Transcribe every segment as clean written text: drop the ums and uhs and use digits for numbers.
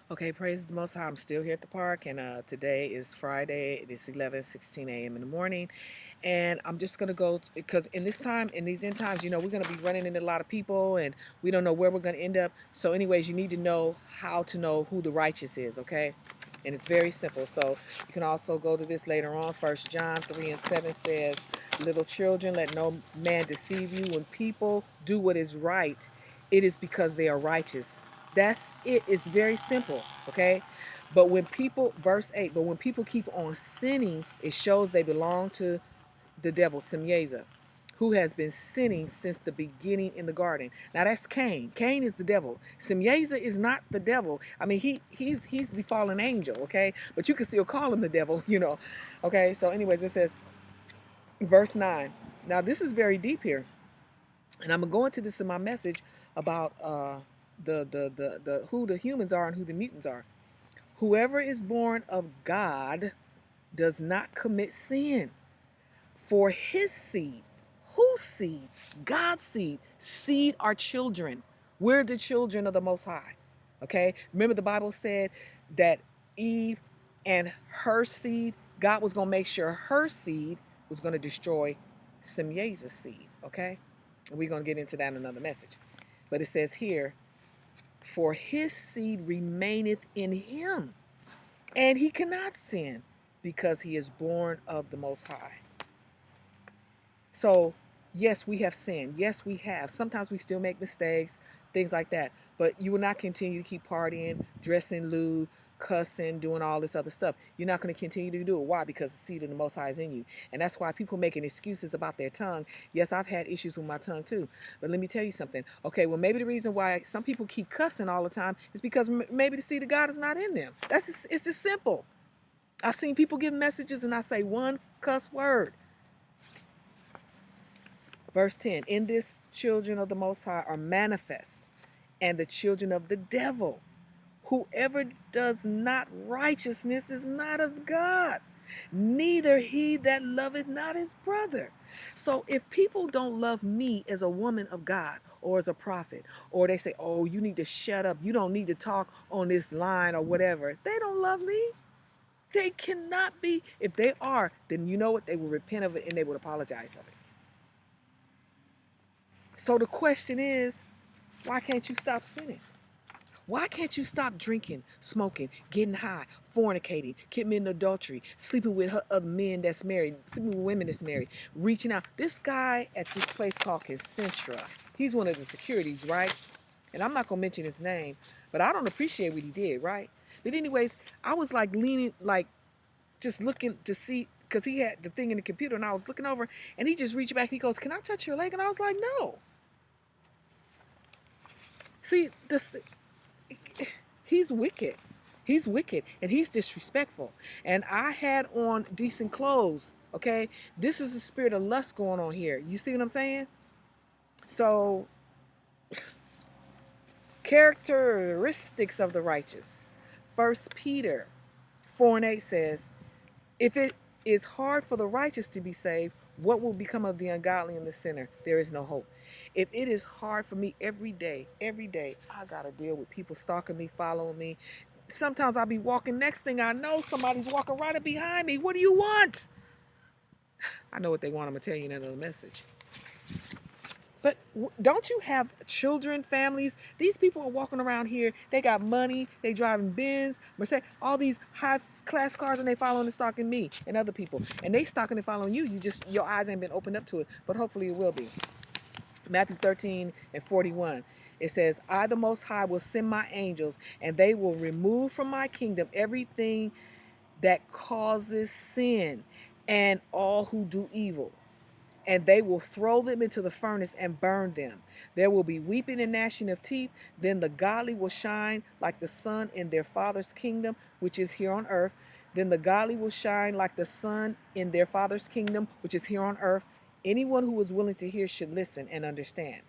Okay, praise the Most High. I'm still here at the park, and today is Friday. It is 11:16 a.m. in the morning, and I'm just gonna go because in this time, in these end times, we're gonna be running into a lot of people, and we don't know where we're gonna end up. So, anyways, you need to know how to know who the righteous is. Okay, and it's very simple. So you can also go to this later on. First John 3:7 says, "Little children, let no man deceive you. When people do what is right, it is because they are righteous." That's it. It's very simple, okay? But when people, verse 8, but when people keep on sinning, it shows they belong to the devil, Semyeza, who has been sinning since the beginning in the garden. Now that's Cain. Cain is the devil. Semyeza is not the devil. I mean, he's the fallen angel, okay? But you can still call him the devil. Okay, so anyways, it says, verse 9. Now this is very deep here. And I'm gonna go into this in my message about the who the humans are and who the mutants are. Whoever is born of God does not commit sin, for his seed, whose seed? God's seed. Seed are children. We're the children of the Most High. Okay? Remember the Bible said that Eve and her seed, God was going to make sure her seed was going to destroy Semyeza's seed. Okay? And we're going to get into that in another message. But it says here, for his seed remaineth in him, and he cannot sin because he is born of the Most High. So, yes, we have sinned. Yes, we have. Sometimes we still make mistakes, things like that. But you will not continue to keep partying, dressing lewd, cussing, doing all this other stuff. You're not going to continue to do it. Why? Because the seed of the Most High is in you. And that's why people making excuses about their tongue. Yes, I've had issues with my tongue too. But let me tell you something. Okay, well, maybe the reason why some people keep cussing all the time is because maybe the seed of God is not in them. It's just simple. I've seen people give messages and I say one cuss word. Verse 10, in this children of the Most High are manifest, and the children of the devil. Whoever does not righteousness is not of God, neither he that loveth not his brother. So if people don't love me as a woman of God or as a prophet, or they say, oh, you need to shut up, you don't need to talk on this line or whatever, they don't love me. They cannot be. If they are, then you know what? They will repent of it and they will apologize of it. So the question is, why can't you stop sinning? Why can't you stop drinking, smoking, getting high, fornicating, committing adultery, sleeping with other men that's married, sleeping with women that's married, reaching out? This guy at this place called Concentra, he's one of the securities, right? And I'm not going to mention his name, but I don't appreciate what he did, right? But anyways, I was like leaning, like just looking to see, because he had the thing in the computer, and I was looking over, and he just reached back and he goes, can I touch your leg? And I was like, no. See, he's wicked. He's wicked and he's disrespectful. And I had on decent clothes. Okay. This is the spirit of lust going on here. You see what I'm saying? So, characteristics of the righteous. First Peter 4 and 8 says, if it is hard for the righteous to be saved, what will become of the ungodly and the sinner? There is no hope. If it is hard for me every day, I got to deal with people stalking me, following me. Sometimes I'll be walking, next thing I know, somebody's walking right up behind me. What do you want? I know what they want. I'm going to tell you in another message. But don't you have children, families? These people are walking around here. They got money. They driving Benz, Mercedes, all these high class cars, and they following and stalking me and other people. And they stalking and following you. Your eyes ain't been opened up to it, but hopefully it will be. Matthew 13 and 41. It says, I, the Most High, will send my angels, and they will remove from my kingdom everything that causes sin and all who do evil, and they will throw them into the furnace and burn them. There will be weeping and gnashing of teeth. Then the godly will shine like the sun in their Father's kingdom, which is here on earth. Then the godly will shine like the sun in their Father's kingdom, which is here on earth. Anyone who is willing to hear should listen and understand.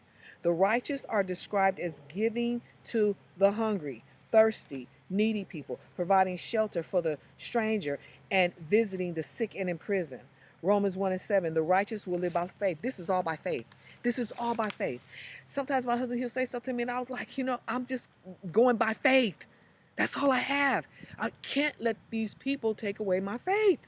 The righteous are described as giving to the hungry, thirsty, needy people, providing shelter for the stranger, and visiting the sick and in prison. Romans 1 and 7, the righteous will live by faith. This is all by faith. This is all by faith. Sometimes my husband, he'll say something to me, and I was like, I'm just going by faith. That's all I have. I can't let these people take away my faith.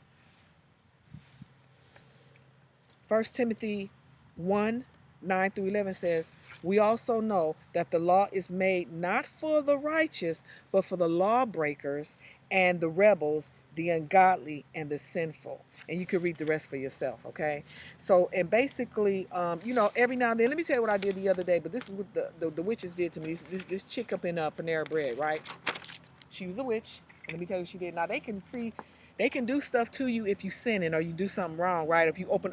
1 Timothy 1, 9 through 11 says, we also know that the law is made not for the righteous, but for the lawbreakers and the rebels, the ungodly and the sinful. And you can read the rest for yourself, okay? So, and basically, every now and then, let me tell you what I did the other day, but this is what the witches did to me. This chick up in Panera Bread, right? She was a witch. And let me tell you what she did. Now, they can do stuff to you if you sinning or you do something wrong, right? If you open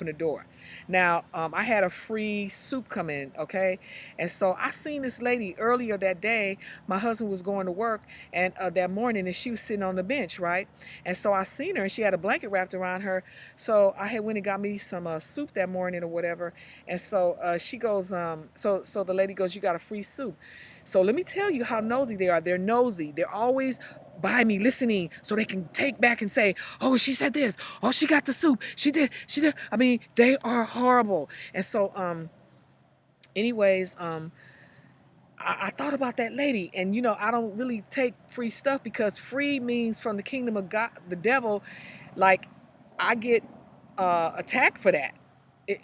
the door. Now, I had a free soup come in, okay? And so I seen this lady earlier that day. My husband was going to work and that morning, and she was sitting on the bench, right? And so I seen her, and she had a blanket wrapped around her. So I had went and got me some soup that morning or whatever. And so she goes, so the lady goes, you got a free soup. So let me tell you how nosy they are. They're nosy. They're always by me listening so they can take back and say, oh, she said this. Oh, she got the soup. She did. I mean, they are horrible. And so, anyways, I thought about that lady, and I don't really take free stuff because free means from the kingdom of God, the devil. Like, I get attacked for that.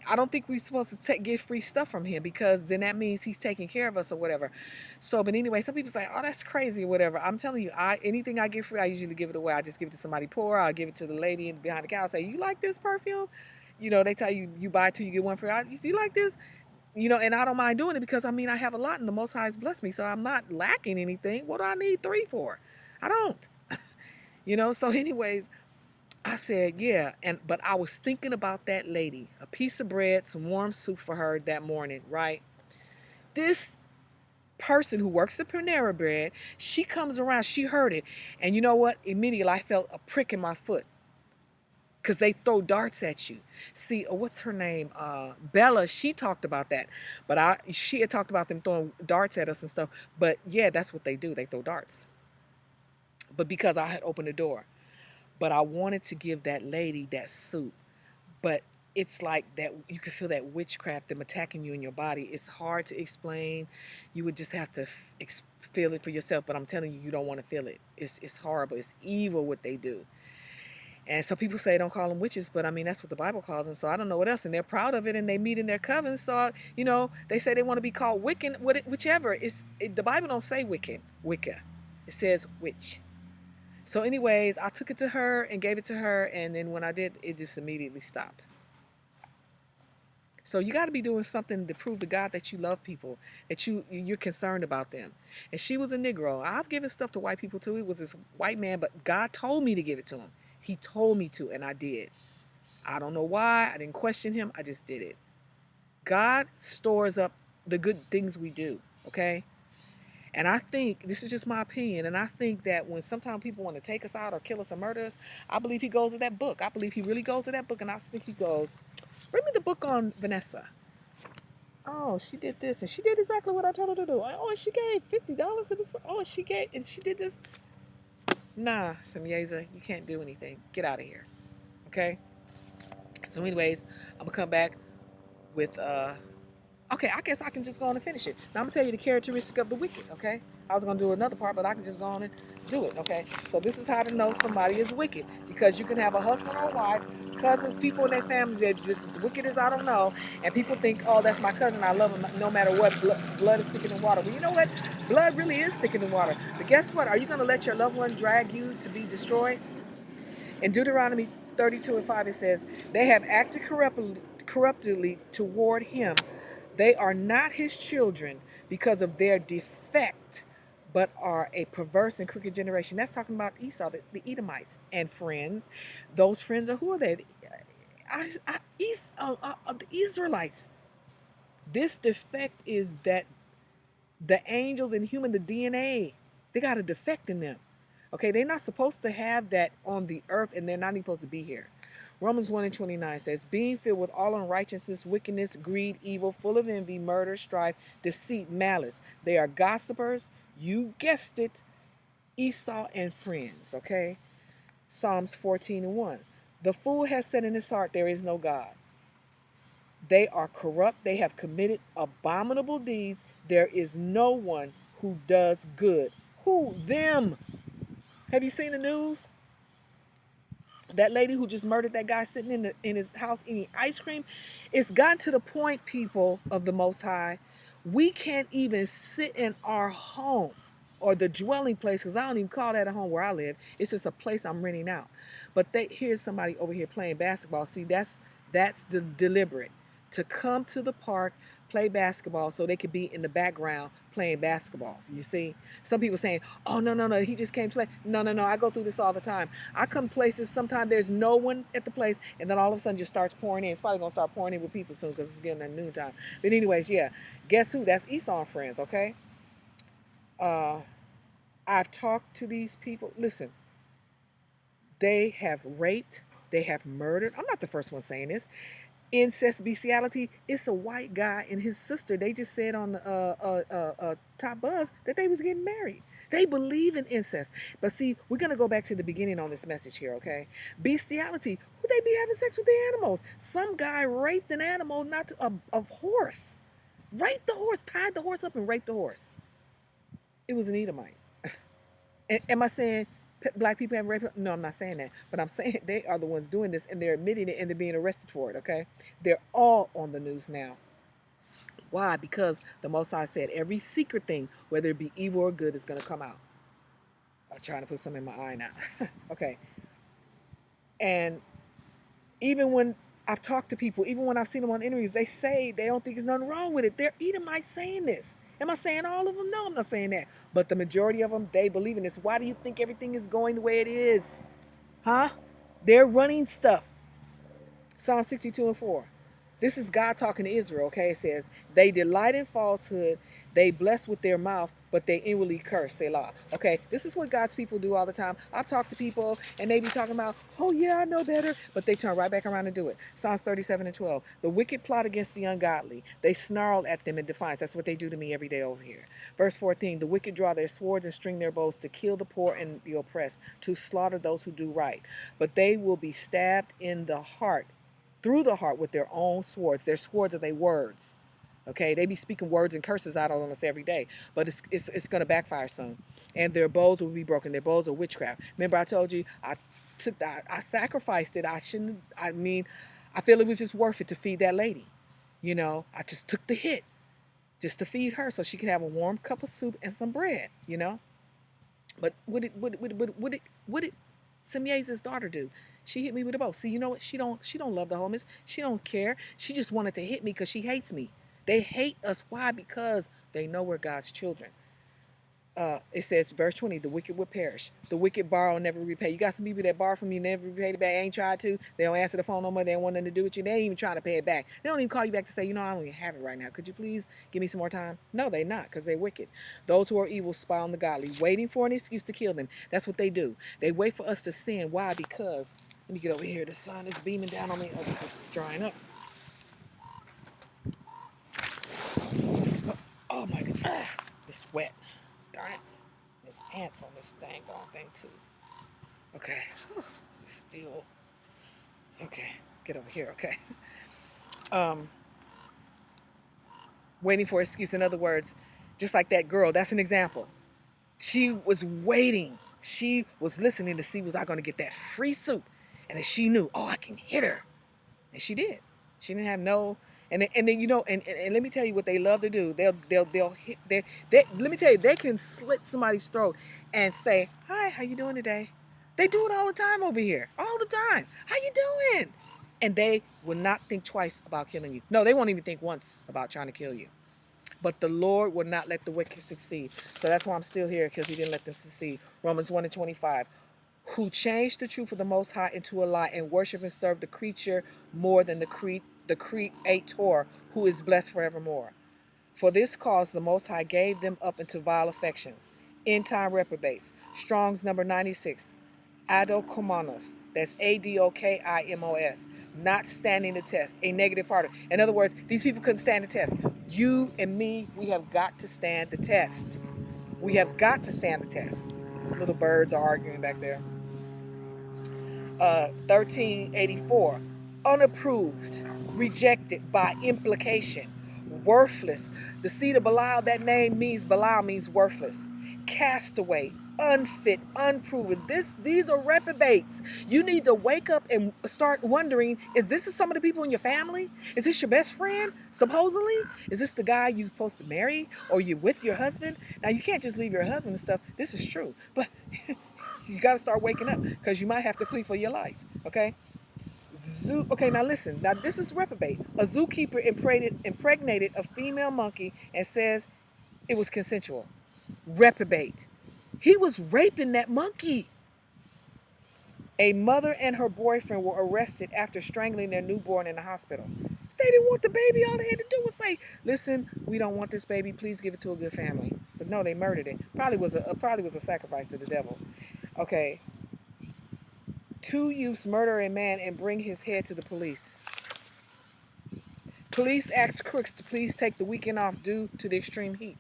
I don't think we're supposed to get free stuff from him because then that means he's taking care of us or whatever. So, but anyway, some people say, "Oh, that's crazy," or whatever. I'm telling you, anything I get free, I usually give it away. I just give it to somebody poor. I'll give it to the lady behind the counter. Say, "You like this perfume?" They tell you you buy two, you get one free. You like this? And I don't mind doing it because I have a lot, and the Most High has blessed me, so I'm not lacking anything. What do I need three for? I don't. So, anyways. I said, yeah, but I was thinking about that lady, a piece of bread, some warm soup for her that morning, right? This person who works at Panera Bread, she comes around, she heard it, and you know what? Immediately I felt a prick in my foot because they throw darts at you. See, what's her name? Bella, she talked about that, but she had talked about them throwing darts at us and stuff, but yeah, that's what they do. They throw darts. But because I had opened the door. But I wanted to give that lady that soup. But it's like that, you can feel that witchcraft, them attacking you in your body. It's hard to explain. You would just have to feel it for yourself. But I'm telling you, you don't want to feel it. It's horrible. It's evil what they do. And some people say don't call them witches, but that's what the Bible calls them. So I don't know what else. And they're proud of it, and they meet in their covens. So, they say they want to be called Wiccan, whichever. The Bible don't say Wiccan, Wicca. It says witch. So anyways, I took it to her and gave it to her, and then when I did, it just immediately stopped. So you got to be doing something to prove to God that you love people, that you're concerned about them. And she was a Negro. I've given stuff to white people too. It was this white man, but God told me to give it to him. He told me to, and I did. I don't know why. I didn't question him. I just did it. God stores up the good things we do, okay? And I think, this is just my opinion, and I think that when sometimes people want to take us out or kill us or murder us, I believe he goes to that book. I believe he really goes to that book, and I think he goes, bring me the book on Vanessa. Oh, she did this, and she did exactly what I told her to do. Oh, and she gave $50 to this. Oh, and she did this. Nah, Samyaza, you can't do anything. Get out of here. Okay? So anyways, I'm going to come back with okay, I guess I can just go on and finish it. Now I'm going to tell you the characteristic of the wicked, okay? I was going to do another part, but I can just go on and do it, okay? So this is how to know somebody is wicked. Because you can have a husband or a wife, cousins, people in their families that are just as wicked as I don't know. And people think, oh, that's my cousin. I love him no matter what. Blood is thicker than water. Well, you know what? Blood really is thicker than water. But guess what? Are you going to let your loved one drag you to be destroyed? In Deuteronomy 32:5, it says, they have acted corruptly toward him. They are not his children because of their defect, but are a perverse and crooked generation. That's talking about Esau, the Edomites, and friends. Those friends are, who are they? The Israelites. This defect is that the angels and human, the DNA, they got a defect in them. Okay, they're not supposed to have that on the earth, and they're not even supposed to be here. Romans 1:29 says, being filled with all unrighteousness, wickedness, greed, evil, full of envy, murder, strife, deceit, malice. They are gossipers, you guessed it, Esau and friends, okay? Psalms 14:1. The fool has said in his heart, there is no God. They are corrupt. They have committed abominable deeds. There is no one who does good. Who? Them. Have you seen the news? That lady who just murdered that guy sitting in his house eating ice cream. It's gotten to the point, people of the Most High, we can't even sit in our home or the dwelling place, because I don't even call that a home where I live. It's just a place I'm renting out. But here's somebody over here playing basketball. See, that's deliberate, to come to the park, play basketball, so they could be in the background playing basketball. So you see, some people saying, "Oh, no, no, no, he just came to play." No, no, no. I go through this all the time. I come places. Sometimes there's no one at the place, and then all of a sudden just starts pouring in. It's probably gonna start pouring in with people soon because it's getting that noon time. But anyways, yeah. Guess who? That's Esau and friends. Okay. Uh, I've talked to these people. Listen, they have raped. They have murdered. I'm not the first one saying this. Incest, bestiality. It's a white guy and his sister. They just said on Top Buzz that they was getting married. They believe in incest. But see, we're going to go back to the beginning on this message here, okay? Bestiality. Who they be having sex with the animals? Some guy raped an animal, not a horse. Raped the horse, tied the horse up and raped the horse. It was an Edomite. Am I saying black people have raped? No, I'm not saying that. But I'm saying they are the ones doing this, and they're admitting it, and they're being arrested for it, okay? They're all on the news now. Why? Because the Most High said every secret thing, whether it be evil or good, is going to come out. I'm trying to put something in my eye now. Okay. And even when I've talked to people, even when I've seen them on interviews, they say they don't think there's nothing wrong with it. They're Edomites saying this. Am I saying all of them? No, I'm not saying that. But the majority of them, they believe in this. Why do you think everything is going the way it is? Huh? They're running stuff. Psalm 62:4. This is God talking to Israel, okay? It says, they delight in falsehood. They bless with their mouth, but they inwardly curse, Selah. Okay, this is what God's people do all the time. I've talked to people, and they be talking about, oh yeah, I know better, but they turn right back around and do it. Psalms 37:12. The wicked plot against the ungodly. They snarl at them in defiance. That's what they do to me every day over here. Verse 14. The wicked draw their swords and string their bows to kill the poor and the oppressed, to slaughter those who do right. But they will be stabbed in the heart, through the heart, with their own swords. Their swords are their words. Okay, they be speaking words and curses out on us every day, but it's going to backfire soon. And their bows will be broken. Their bows are witchcraft. Remember, I told you I sacrificed it. I shouldn't. I mean, I feel it was just worth it to feed that lady. You know, I just took the hit just to feed her so she could have a warm cup of soup and some bread. You know, but what did Simei's daughter do? She hit me with a bow. See, you know what? She don't love the homeless. She don't care. She just wanted to hit me because she hates me. They hate us. Why? Because they know we're God's children. It says, verse 20, the wicked will perish. The wicked borrow and never repay. You got some people that borrow from you, never repay it back, ain't tried to. They don't answer the phone no more. They don't want nothing to do with you. They ain't even trying to pay it back. They don't even call you back to say, you know, I don't even have it right now. Could you please give me some more time? No, they're not, because they're wicked. Those who are evil spy on the godly, waiting for an excuse to kill them. That's what they do. They wait for us to sin. Why? Because, let me get over here. The sun is beaming down on me. Oh, this is drying up. Oh my God. Ah, it's wet. Darn it. There's ants on this thing too. Okay. Still. Okay. Get over here. Okay. Waiting for an excuse. In other words, just like that girl, that's an example. She was waiting. She was listening to see, was I going to get that free soup? And then she knew, oh, I can hit her. And she did. She didn't have no. And then you know, and let me tell you what they love to do. They'll hit. Let me tell you, they can slit somebody's throat and say, "Hi, how you doing today?" They do it all the time over here, all the time. How you doing? And they will not think twice about killing you. No, they won't even think once about trying to kill you. But the Lord will not let the wicked succeed. So that's why I'm still here, because He didn't let them succeed. Romans 1:25. Who changed the truth of the Most High into a lie and worship and serve the creature more than the Creator, who is blessed forevermore. For this cause the Most High gave them up into vile affections. End time reprobates. Strong's number 96. Adokomanos. That's Adokimos. Not standing the test. A negative part. In other words, these people couldn't stand the test. You and me, we have got to stand the test. We have got to stand the test. Little birds are arguing back there. 1384. Unapproved, rejected by implication, worthless. The seed of Belial, that name means, Belial means worthless. castaway, unfit, unproven. These are reprobates. You need to wake up and start wondering, is this some of the people in your family? Is this your best friend, supposedly? Is this the guy you're supposed to marry, or you with your husband? Now, you can't just leave your husband and stuff. This is true. But you got to start waking up, because you might have to flee for your life, okay? Okay, now listen. Now, this is reprobate. A zookeeper impregnated a female monkey and says it was consensual. Reprobate. He was raping that monkey. A mother and her boyfriend were arrested after strangling their newborn in the hospital. They didn't want the baby. All they had to do was say, "Listen, we don't want this baby. Please give it to a good family." But no, they murdered it. Probably was a sacrifice to the devil. Okay. Two youths murder a man and bring his head to the police. Police asked crooks to please take the weekend off due to the extreme heat.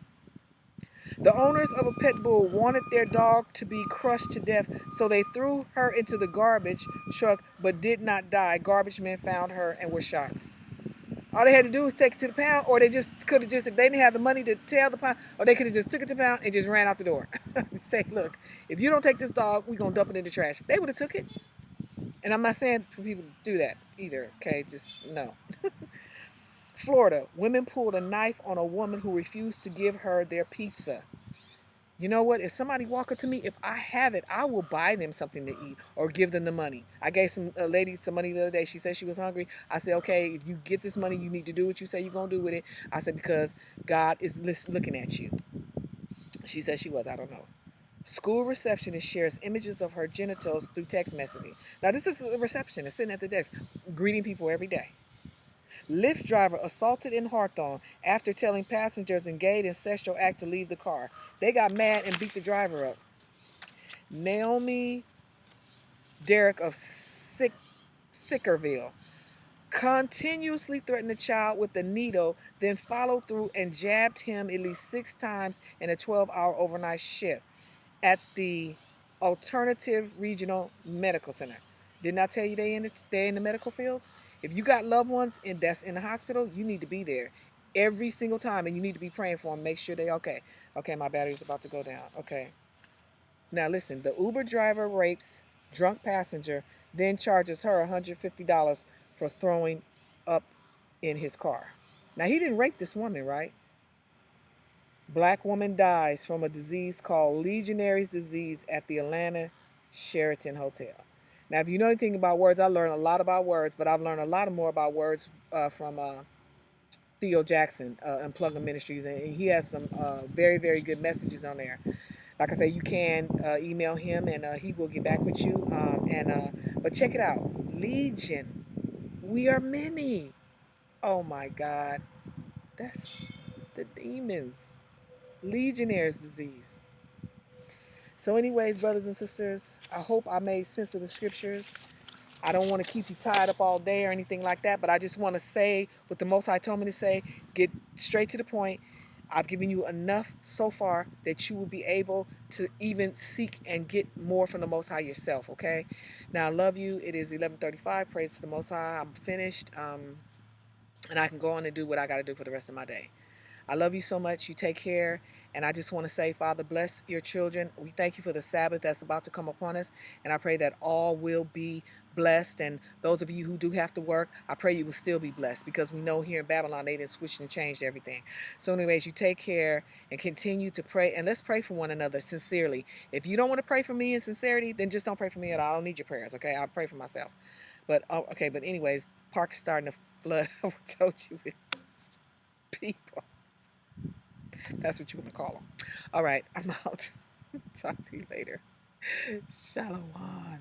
The owners of a pit bull wanted their dog to be crushed to death, so they threw her into the garbage truck but did not die. Garbage men found her and were shocked. All they had to do was take it to the pound, or they just could have just, if they didn't have the money to tell the pound, or they could have just took it to the pound and just ran out the door. Say, look, if you don't take this dog, we're going to dump it in the trash. They would have took it. And I'm not saying for people to do that either, okay? Just no. Florida, women pulled a knife on a woman who refused to give her their pizza. You know what? If somebody walk up to me, if I have it, I will buy them something to eat or give them the money. I gave a lady some money the other day. She said she was hungry. I said, okay, if you get this money, you need to do what you say you're going to do with it. I said, because God is looking at you. She said she was. I don't know. School receptionist shares images of her genitals through text messaging. Now, this is a receptionist sitting at the desk, greeting people every day. Lyft driver assaulted in Hawthorne after telling passengers engaged in sexual act to leave the car. They got mad and beat the driver up. Naomi Derrick of Sickerville continuously threatened the child with a needle, then followed through and jabbed him at least 6 times in a 12-hour overnight shift at the Alternative Regional Medical Center. Didn't I tell you they're in the medical fields? If you got loved ones that's in the hospital, you need to be there every single time, and you need to be praying for them. Make sure they're okay. Okay, my battery's about to go down. Okay. Now listen, the Uber driver rapes drunk passenger, then charges her $150 for throwing up in his car. Now, he didn't rape this woman, right? Black woman dies from a disease called Legionnaire's disease at the Atlanta Sheraton Hotel. Now, if you know anything about words, I learned a lot about words, but I've learned a lot more about words from Theo Jackson, Unplugging Ministries, and he has some very, very good messages on there. Like I say, you can email him, and he will get back with you. But check it out, Legion. We are many. Oh my God, that's the demons. Legionnaire's disease. So anyways, brothers and sisters, I hope I made sense of the scriptures. I don't want to keep you tied up all day or anything like that, but I just want to say what the Most High told me to say, get straight to the point. I've given you enough so far that you will be able to even seek and get more from the Most High yourself, okay? Now, I love you. It is 11:35. Praise to the Most High. I'm finished, and I can go on and do what I got to do for the rest of my day. I love you so much. You take care. And I just want to say, Father, bless your children. We thank you for the Sabbath that's about to come upon us. And I pray that all will be blessed. And those of you who do have to work, I pray you will still be blessed, because we know here in Babylon, they didn't switch and changed everything. So anyways, you take care and continue to pray. And let's pray for one another sincerely. If you don't want to pray for me in sincerity, then just don't pray for me at all. I don't need your prayers, okay? I'll pray for myself. But, okay, but anyways, park is starting to flood. I told you with people. That's what you want to call them. All right, I'm out. Talk to you later. Shalom.